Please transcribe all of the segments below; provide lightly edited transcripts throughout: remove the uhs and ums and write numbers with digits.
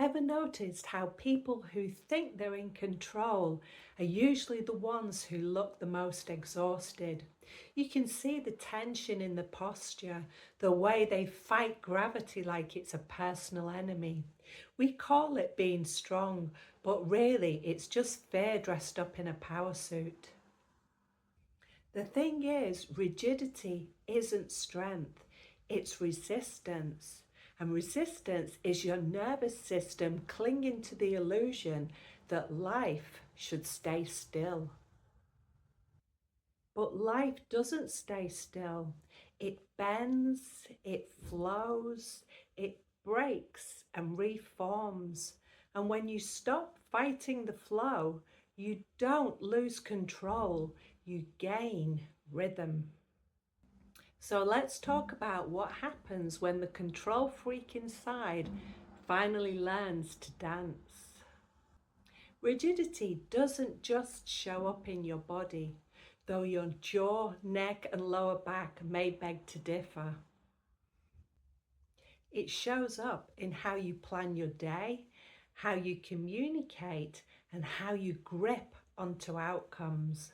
Ever noticed how people who think they're in control are usually the ones who look the most exhausted? You can see the tension in the posture, the way they fight gravity like it's a personal enemy. We call it being strong, but really it's just fear dressed up in a power suit. The thing is, rigidity isn't strength, it's resistance. And resistance is your nervous system clinging to the illusion that life should stay still. But life doesn't stay still. It bends, it flows, it breaks and reforms. And when you stop fighting the flow, you don't lose control, you gain rhythm. So let's talk about what happens when the control freak inside finally learns to dance. Rigidity doesn't just show up in your body, though your jaw, neck, and lower back may beg to differ. It shows up in how you plan your day, how you communicate, and how you grip onto outcomes.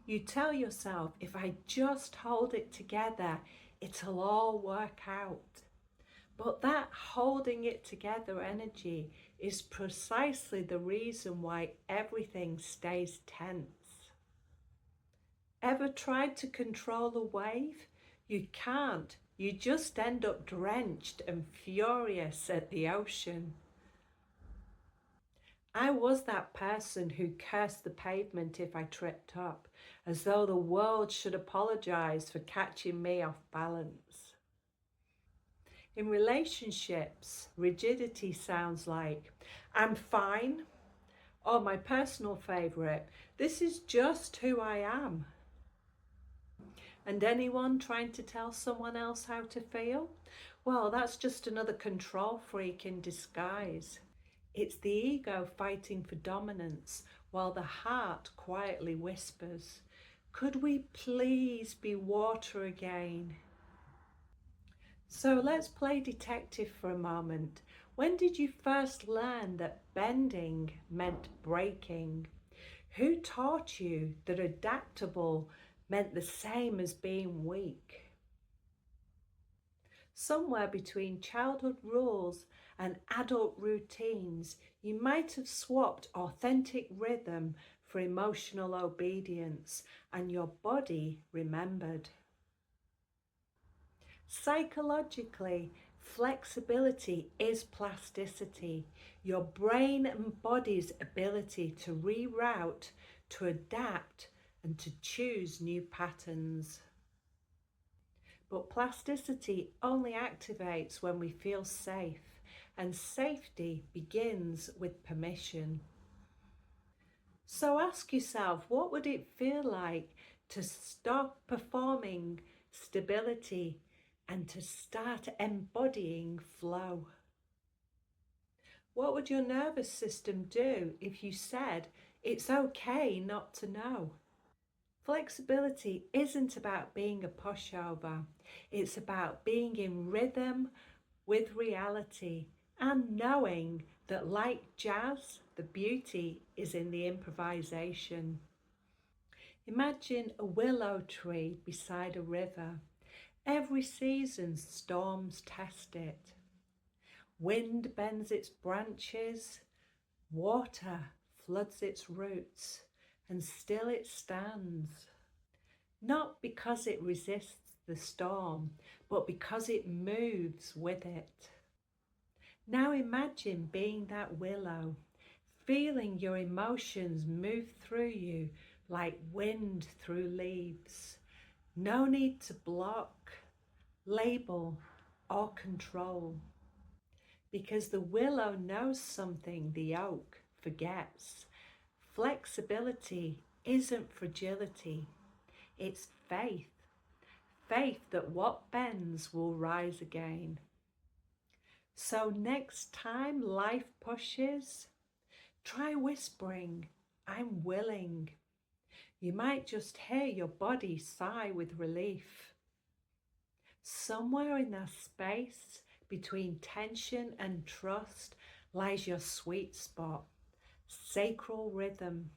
You tell yourself, if I just hold it together, it'll all work out. But that holding it together energy is precisely the reason why everything stays tense. Ever tried to control a wave? You can't. You just end up drenched and furious at the ocean. I was that person who cursed the pavement if I tripped up, as though the world should apologize for catching me off balance. In relationships, rigidity sounds like, I'm fine, or my personal favorite, this is just who I am. And anyone trying to tell someone else how to feel? Well, that's just another control freak in disguise. It's the ego fighting for dominance while the heart quietly whispers, could we please be water again? So let's play detective for a moment. When did you first learn that bending meant breaking? Who taught you that adaptable meant the same as being weak? Somewhere between childhood rules and adult routines, you might have swapped authentic rhythm for emotional obedience, and your body remembered. Psychologically, flexibility is plasticity, your brain and body's ability to reroute, to adapt, and to choose new patterns. But plasticity only activates when we feel safe, and safety begins with permission. So ask yourself, what would it feel like to stop performing stability and to start embodying flow? What would your nervous system do if you said, it's okay not to know? Flexibility isn't about being a pushover. It's about being in rhythm with reality and knowing that, like jazz, the beauty is in the improvisation. Imagine a willow tree beside a river. Every season, storms test it. Wind bends its branches, water floods its roots, and still it stands. Not because it resists the storm, but because it moves with it. Now imagine being that willow, feeling your emotions move through you like wind through leaves. No need to block, label, or control. Because the willow knows something the oak forgets. Flexibility isn't fragility, it's faith. Faith that what bends will rise again. So next time life pushes, try whispering, I'm willing. You might just hear your body sigh with relief. Somewhere in that space between tension and trust lies your sweet spot, sacral rhythm,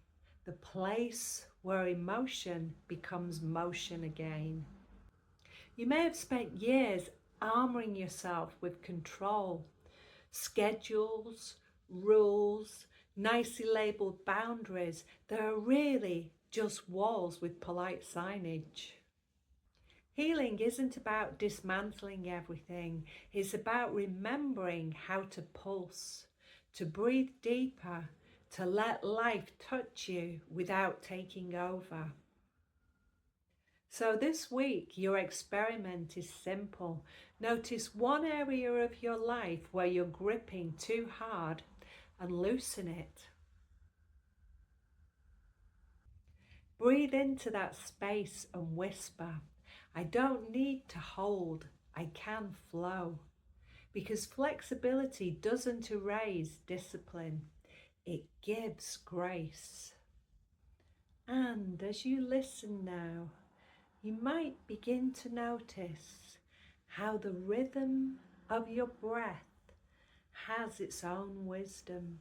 the place where emotion becomes motion again. You may have spent years armoring yourself with control, schedules, rules, nicely labelled boundaries that are really just walls with polite signage. Healing isn't about dismantling everything, it's about remembering how to pulse, to breathe deeper, to let life touch you without taking over. So this week, your experiment is simple. Notice one area of your life where you're gripping too hard and loosen it. Breathe into that space and whisper, I don't need to hold, I can flow. Because flexibility doesn't erase discipline, it gives grace. And as you listen now, you might begin to notice how the rhythm of your breath has its own wisdom.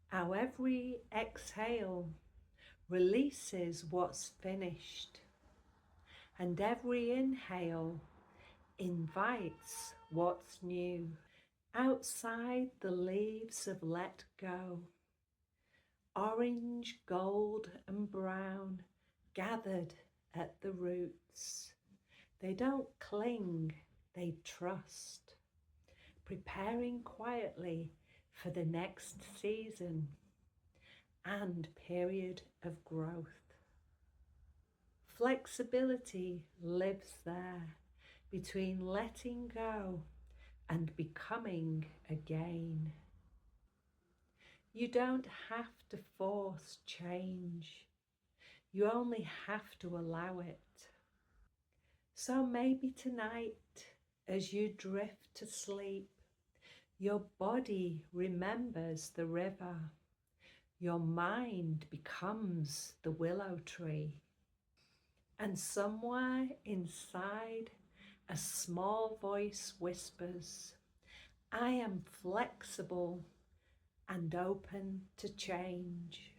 How every exhale releases what's finished, and every inhale invites what's new. Outside the leaves of let go, orange, gold and brown gathered at the roots. They don't cling, they trust, preparing quietly for the next season and period of growth. Flexibility lives there between letting go and becoming again. You don't have to force change. You only have to allow it. So maybe tonight, as you drift to sleep, your body remembers the river. Your mind becomes the willow tree. And somewhere inside, a small voice whispers, I am flexible and open to change.